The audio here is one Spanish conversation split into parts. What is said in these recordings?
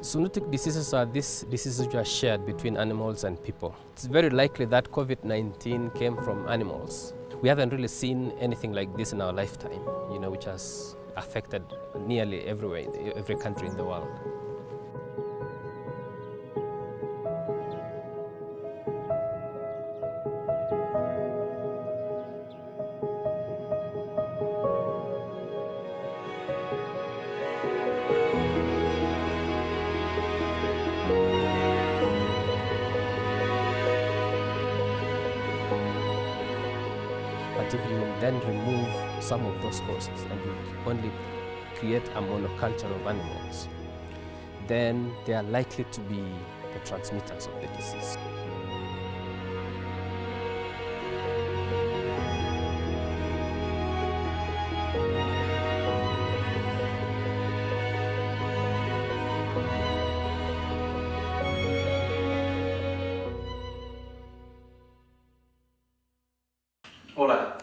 Zoonotic diseases are these diseases which are shared between animals and people. It's very likely that COVID-19 came from animals. We haven't really seen anything like this in our lifetime, which has affected nearly everywhere, every country in the world. But if you then remove some of those hosts and you only create a monoculture of animals, then they are likely to be the transmitters of the disease. Hola,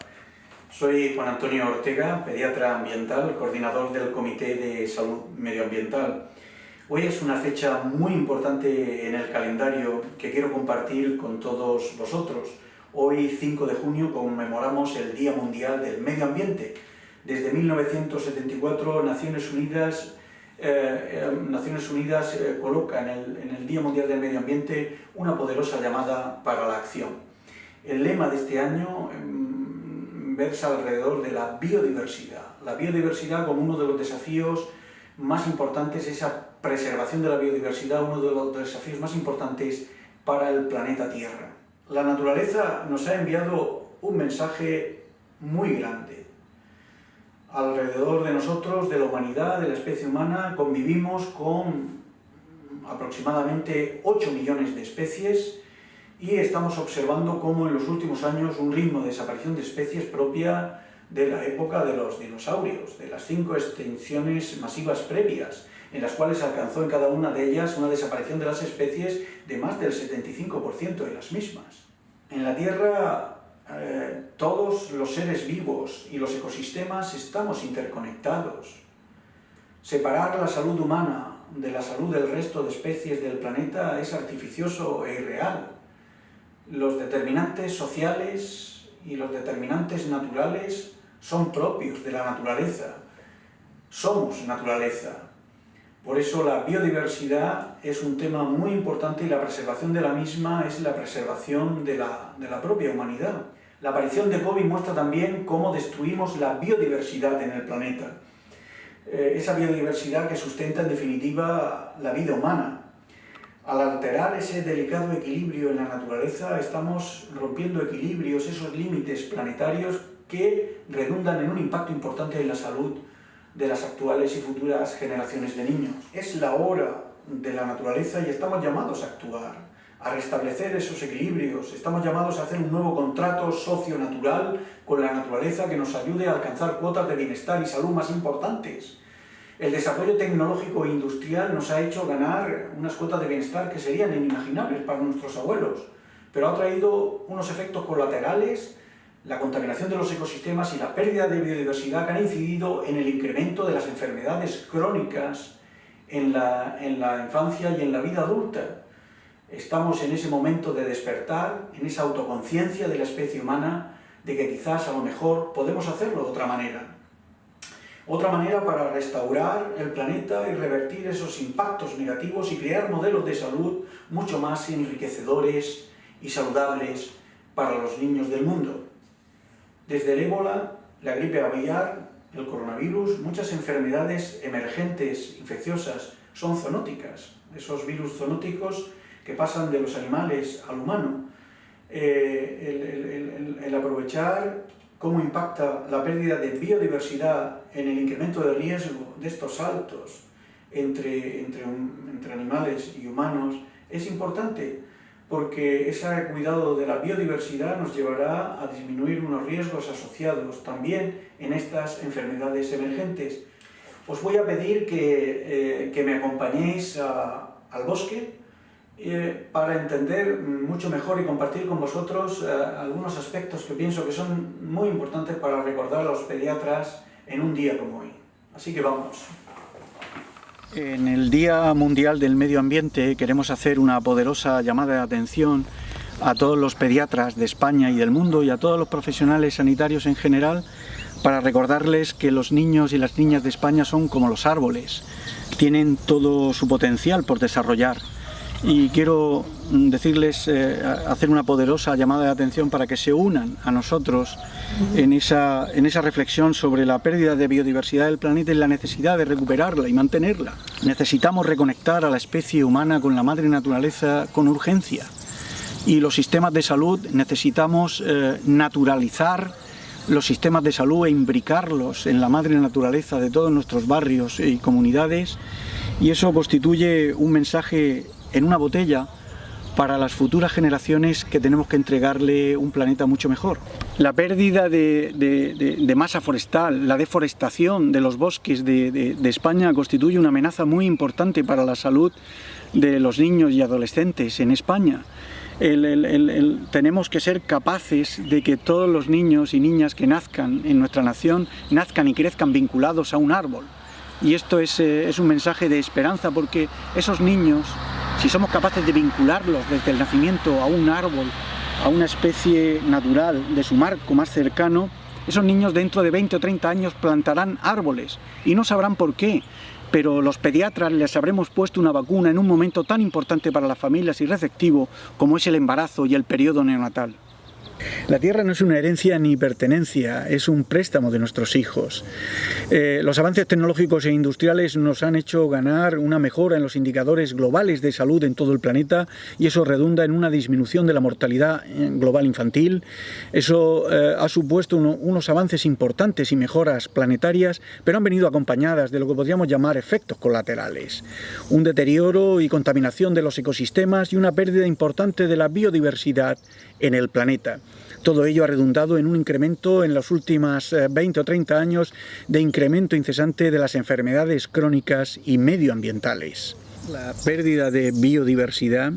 soy Juan Antonio Ortega, pediatra ambiental, coordinador del Comité de Salud Medioambiental. Hoy es una fecha muy importante en el calendario que quiero compartir con todos vosotros. Hoy, 5 de junio, conmemoramos el Día Mundial del Medio Ambiente. Desde 1974, Naciones Unidas coloca en el Día Mundial del Medio Ambiente una poderosa llamada para la acción. El lema de este año versa alrededor de la biodiversidad. La biodiversidad como uno de los desafíos más importantes, esa preservación de la biodiversidad, uno de los desafíos más importantes para el planeta Tierra. La naturaleza nos ha enviado un mensaje muy grande. Alrededor de nosotros, de la humanidad, de la especie humana, convivimos con aproximadamente 8 millones de especies y estamos observando cómo en los últimos años un ritmo de desaparición de especies propia de la época de los dinosaurios, de las 5 extinciones masivas previas, en las cuales alcanzó en cada una de ellas una desaparición de las especies de más del 75% de las mismas. En la Tierra todos los seres vivos y los ecosistemas estamos interconectados. Separar la salud humana de la salud del resto de especies del planeta es artificioso e irreal. Los determinantes sociales y los determinantes naturales son propios de la naturaleza. Somos naturaleza. Por eso la biodiversidad es un tema muy importante y la preservación de la misma es la preservación de la propia humanidad. La aparición de COVID muestra también cómo destruimos la biodiversidad en el planeta. Esa biodiversidad que sustenta en definitiva la vida humana. Al alterar ese delicado equilibrio en la naturaleza, estamos rompiendo equilibrios, esos límites planetarios que redundan en un impacto importante en la salud de las actuales y futuras generaciones de niños. Es la hora de la naturaleza y estamos llamados a actuar, a restablecer esos equilibrios. Estamos llamados a hacer un nuevo contrato socio-natural con la naturaleza que nos ayude a alcanzar cuotas de bienestar y salud más importantes. El desarrollo tecnológico e industrial nos ha hecho ganar unas cuotas de bienestar que serían inimaginables para nuestros abuelos, pero ha traído unos efectos colaterales, la contaminación de los ecosistemas y la pérdida de biodiversidad que han incidido en el incremento de las enfermedades crónicas en la infancia y en la vida adulta. Estamos en ese momento de despertar, en esa autoconciencia de la especie humana, de que quizás a lo mejor podemos hacerlo de otra manera. Otra manera para restaurar el planeta y revertir esos impactos negativos y crear modelos de salud mucho más enriquecedores y saludables para los niños del mundo. Desde el ébola, la gripe aviar, el coronavirus, muchas enfermedades emergentes, infecciosas, son zoonóticas. Esos virus zoonóticos que pasan de los animales al humano. El aprovechar cómo impacta la pérdida de biodiversidad en el incremento de riesgo de estos saltos entre animales y humanos es importante, porque ese cuidado de la biodiversidad nos llevará a disminuir unos riesgos asociados también en estas enfermedades emergentes. Os voy a pedir que me acompañéis al bosque para entender mucho mejor y compartir con vosotros algunos aspectos que pienso que son muy importantes para recordar a los pediatras en un día como hoy. Así que vamos. En el Día Mundial del Medio Ambiente queremos hacer una poderosa llamada de atención a todos los pediatras de España y del mundo y a todos los profesionales sanitarios en general para recordarles que los niños y las niñas de España son como los árboles, tienen todo su potencial por desarrollar. Y quiero decirles, hacer una poderosa llamada de atención para que se unan a nosotros en esa reflexión sobre la pérdida de biodiversidad del planeta y la necesidad de recuperarla y mantenerla. Necesitamos reconectar a la especie humana con la madre naturaleza con urgencia. Y los sistemas de salud necesitamos naturalizar los sistemas de salud e imbricarlos en la madre naturaleza de todos nuestros barrios y comunidades, y eso constituye un mensaje en una botella para las futuras generaciones que tenemos que entregarle un planeta mucho mejor. La pérdida de masa forestal, la deforestación de los bosques de España constituye una amenaza muy importante para la salud de los niños y adolescentes en España. Tenemos que ser capaces de que todos los niños y niñas que nazcan en nuestra nación nazcan y crezcan vinculados a un árbol. Y esto es un mensaje de esperanza, porque esos niños, si somos capaces de vincularlos desde el nacimiento a un árbol, a una especie natural de su marco más cercano, esos niños dentro de 20 o 30 años plantarán árboles y no sabrán por qué, pero los pediatras les habremos puesto una vacuna en un momento tan importante para las familias y receptivo como es el embarazo y el periodo neonatal. La tierra no es una herencia ni pertenencia, es un préstamo de nuestros hijos. Los avances tecnológicos e industriales nos han hecho ganar una mejora en los indicadores globales de salud en todo el planeta, y eso redunda en una disminución de la mortalidad global infantil. Eso ha supuesto unos avances importantes y mejoras planetarias, pero han venido acompañadas de lo que podríamos llamar efectos colaterales. Un deterioro y contaminación de los ecosistemas y una pérdida importante de la biodiversidad en el planeta. Todo ello ha redundado en un incremento en los últimos 20 o 30 años de incremento incesante de las enfermedades crónicas y medioambientales. La pérdida de biodiversidad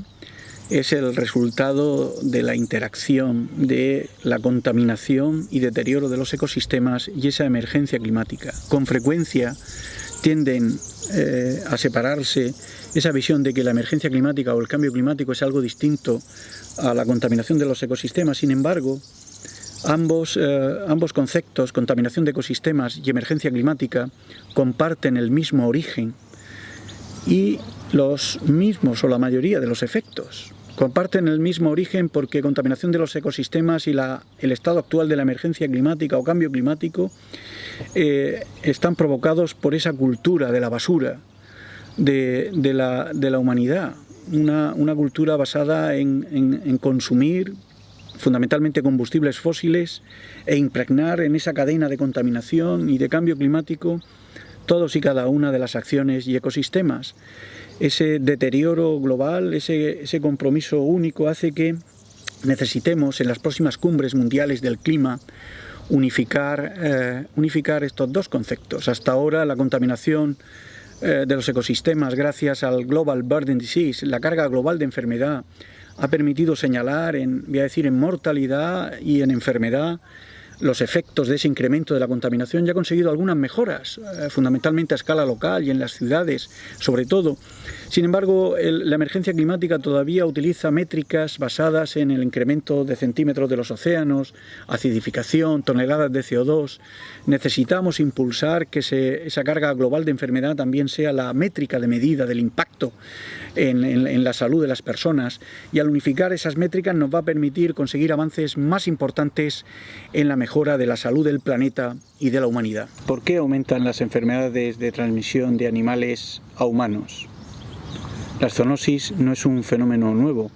es el resultado de la interacción de la contaminación y deterioro de los ecosistemas y esa emergencia climática. Con frecuencia tienden a separarse esa visión de que la emergencia climática o el cambio climático es algo distinto a la contaminación de los ecosistemas. Sin embargo, ambos conceptos, contaminación de ecosistemas y emergencia climática, comparten el mismo origen y los mismos o la mayoría de los efectos. Comparten el mismo origen porque contaminación de los ecosistemas y el estado actual de la emergencia climática o cambio climático están provocados por esa cultura de la basura de la humanidad, una cultura basada en consumir fundamentalmente combustibles fósiles e impregnar en esa cadena de contaminación y de cambio climático todos y cada una de las acciones y ecosistemas. Ese deterioro global, ese compromiso único hace que necesitemos en las próximas cumbres mundiales del clima unificar estos dos conceptos. Hasta ahora la contaminación de los ecosistemas, gracias al Global Burden Disease, la carga global de enfermedad, ha permitido señalar en mortalidad y en enfermedad los efectos de ese incremento de la contaminación, y ha conseguido algunas mejoras, fundamentalmente a escala local y en las ciudades, sobre todo. Sin embargo, la emergencia climática todavía utiliza métricas basadas en el incremento de centímetros de los océanos, acidificación, toneladas de CO2. Necesitamos impulsar que esa carga global de enfermedad también sea la métrica de medida del impacto en la salud de las personas, y al unificar esas métricas nos va a permitir conseguir avances más importantes en la mejora de la salud del planeta y de la humanidad. ¿Por qué aumentan las enfermedades de transmisión de animales a humanos? La zoonosis no es un fenómeno nuevo,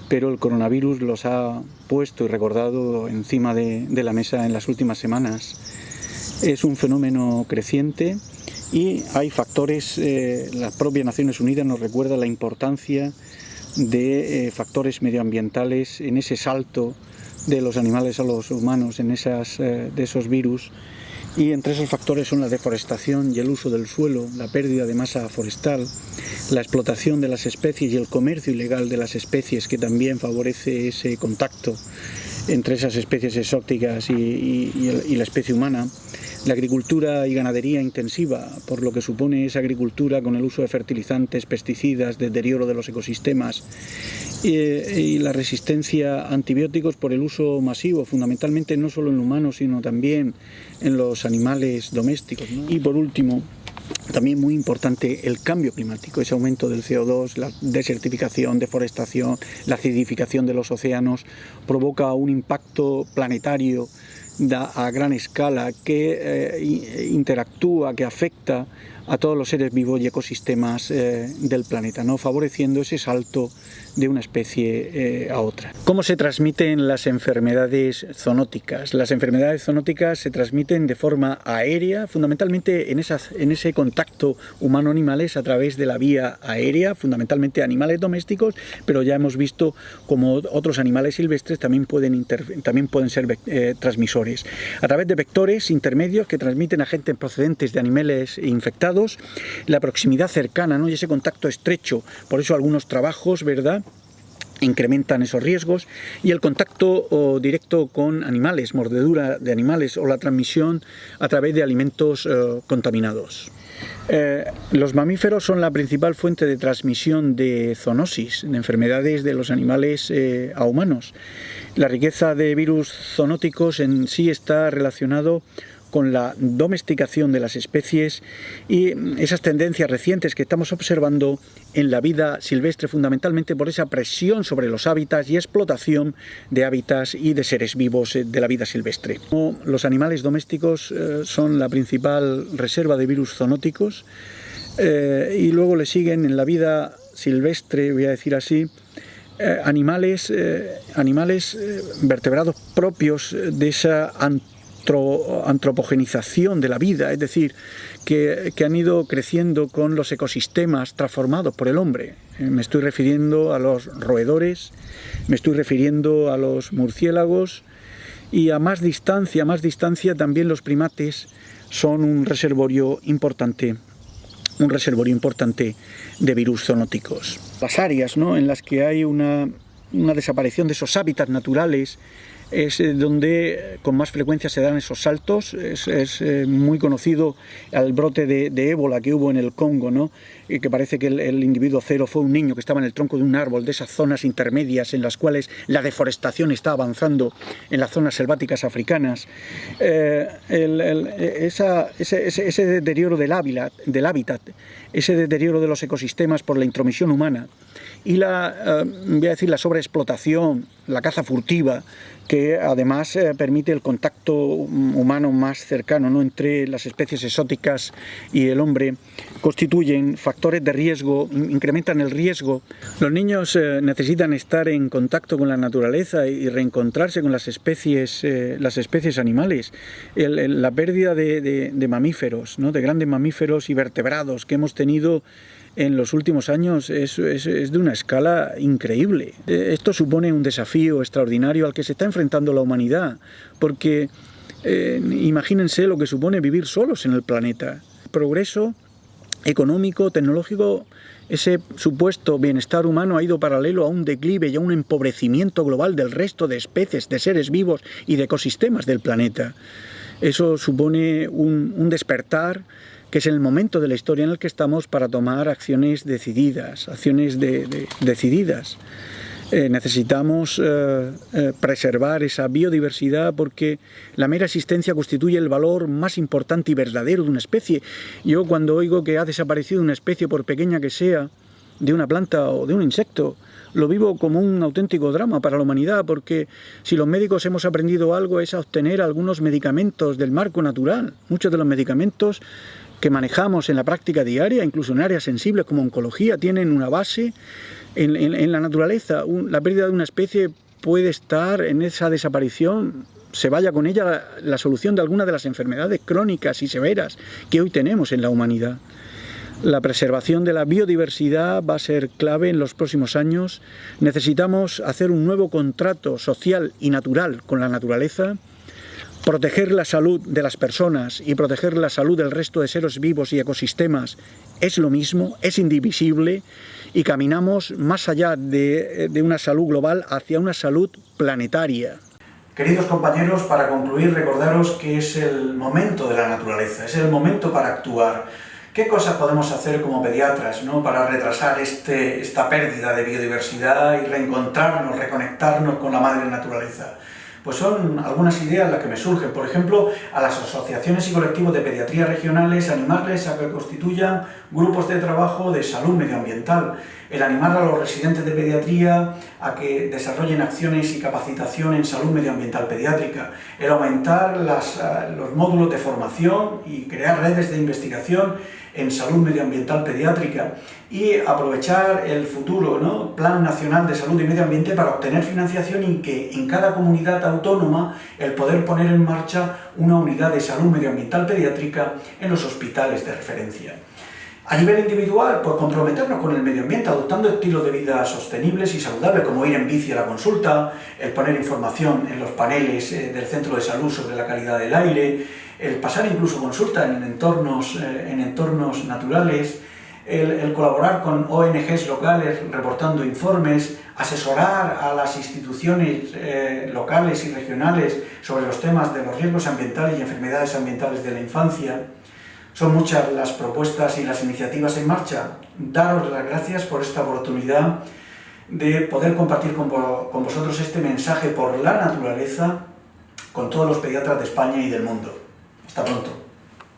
pero el coronavirus los ha puesto y recordado encima de la mesa en las últimas semanas. Es un fenómeno creciente y hay factores, las propias Naciones Unidas nos recuerda la importancia de factores medioambientales en ese salto de los animales a los humanos, de esos virus, y entre esos factores son la deforestación y el uso del suelo, la pérdida de masa forestal, la explotación de las especies y el comercio ilegal de las especies, que también favorece ese contacto entre esas especies exóticas y la especie humana, La agricultura y ganadería intensiva, por lo que supone esa agricultura con el uso de fertilizantes, pesticidas, deterioro de los ecosistemas y la resistencia a antibióticos por el uso masivo, fundamentalmente no solo en humanos, sino también en los animales domésticos, ¿no? Y por último, también muy importante, el cambio climático, ese aumento del CO2, la desertificación, deforestación, la acidificación de los océanos, provoca un impacto planetario a gran escala que interactúa, que afecta a todos los seres vivos y ecosistemas del planeta, ¿no? Favoreciendo ese salto de una especie a otra. ¿Cómo se transmiten las enfermedades zoonóticas? Las enfermedades zoonóticas se transmiten de forma aérea, fundamentalmente en ese contacto humano-animales a través de la vía aérea, fundamentalmente animales domésticos, pero ya hemos visto como otros animales silvestres también pueden ser transmisores. A través de vectores intermedios que transmiten agentes procedentes de animales infectados, la proximidad cercana, ¿no? Y ese contacto estrecho, por eso algunos trabajos, ¿verdad?, incrementan esos riesgos, y el contacto directo con animales, mordedura de animales o la transmisión a través de alimentos contaminados. Los mamíferos son la principal fuente de transmisión de zoonosis, de enfermedades de los animales a humanos. La riqueza de virus zoonóticos en sí está relacionado con la domesticación de las especies y esas tendencias recientes que estamos observando en la vida silvestre, fundamentalmente por esa presión sobre los hábitats y explotación de hábitats y de seres vivos de la vida silvestre. Los animales domésticos son la principal reserva de virus zoonóticos y luego le siguen en la vida silvestre, voy a decir así, animales vertebrados propios de esa antropogenización de la vida, es decir, que han ido creciendo con los ecosistemas transformados por el hombre. Me estoy refiriendo a los roedores, me estoy refiriendo a los murciélagos y a más distancia también los primates son un reservorio importante de virus zoonóticos. Las áreas, ¿no?, en las que hay una desaparición de esos hábitats naturales es donde con más frecuencia se dan esos saltos. Es muy conocido el brote de ébola que hubo en el Congo, ¿no?, que parece que el individuo cero fue un niño que estaba en el tronco de un árbol, de esas zonas intermedias en las cuales la deforestación está avanzando en las zonas selváticas africanas. Ese deterioro del hábitat, ese deterioro de los ecosistemas por la intromisión humana y voy a decir, la sobreexplotación, la caza furtiva, que además permite el contacto humano más cercano, ¿no?, entre las especies exóticas y el hombre, constituyen factores de riesgo, incrementan el riesgo. Los niños necesitan estar en contacto con la naturaleza y reencontrarse con las especies animales. La pérdida de mamíferos, ¿no?, de grandes mamíferos y vertebrados que hemos tenido en los últimos años es de una escala increíble. Esto supone un desafío extraordinario al que se está enfrentando la humanidad, porque imagínense lo que supone vivir solos en el planeta. Progreso económico, tecnológico, ese supuesto bienestar humano ha ido paralelo a un declive y a un empobrecimiento global del resto de especies, de seres vivos y de ecosistemas del planeta. Eso supone un despertar, que es el momento de la historia en el que estamos para tomar acciones decididas, necesitamos preservar esa biodiversidad porque la mera existencia constituye el valor más importante y verdadero de una especie. Yo cuando oigo que ha desaparecido una especie, por pequeña que sea, de una planta o de un insecto, lo vivo como un auténtico drama para la humanidad, porque si los médicos hemos aprendido algo es a obtener algunos medicamentos del marco natural. Muchos de los medicamentos que manejamos en la práctica diaria, incluso en áreas sensibles como oncología, tienen una base en la naturaleza. La pérdida de una especie puede estar en esa desaparición, se vaya con ella la solución de alguna de las enfermedades crónicas y severas que hoy tenemos en la humanidad. La preservación de la biodiversidad va a ser clave en los próximos años. Necesitamos hacer un nuevo contrato social y natural con la naturaleza, proteger la salud de las personas y proteger la salud del resto de seres vivos y ecosistemas es lo mismo, es indivisible, y caminamos más allá de una salud global hacia una salud planetaria. Queridos compañeros, para concluir, recordaros que es el momento de la naturaleza, es el momento para actuar. ¿Qué cosas podemos hacer como pediatras, ¿no?, para retrasar esta pérdida de biodiversidad y reencontrarnos, reconectarnos con la madre naturaleza? Pues son algunas ideas las que me surgen. Por ejemplo, a las asociaciones y colectivos de pediatría regionales, animarles a que constituyan grupos de trabajo de salud medioambiental, el animar a los residentes de pediatría a que desarrollen acciones y capacitación en salud medioambiental pediátrica, el aumentar los módulos de formación y crear redes de investigación en salud medioambiental pediátrica y aprovechar el futuro, ¿no?, Plan Nacional de Salud y Medio Ambiente para obtener financiación y que en cada comunidad autónoma el poder poner en marcha una unidad de salud medioambiental pediátrica en los hospitales de referencia. A nivel individual, pues comprometernos con el medio ambiente adoptando estilos de vida sostenibles y saludables, como ir en bici a la consulta, el poner información en los paneles del centro de salud sobre la calidad del aire, el pasar incluso consulta en entornos naturales, el colaborar con ONGs locales reportando informes, asesorar a las instituciones locales y regionales sobre los temas de los riesgos ambientales y enfermedades ambientales de la infancia. Son muchas las propuestas y las iniciativas en marcha. Daros las gracias por esta oportunidad de poder compartir con vosotros este mensaje por la naturaleza con todos los pediatras de España y del mundo. Hasta pronto.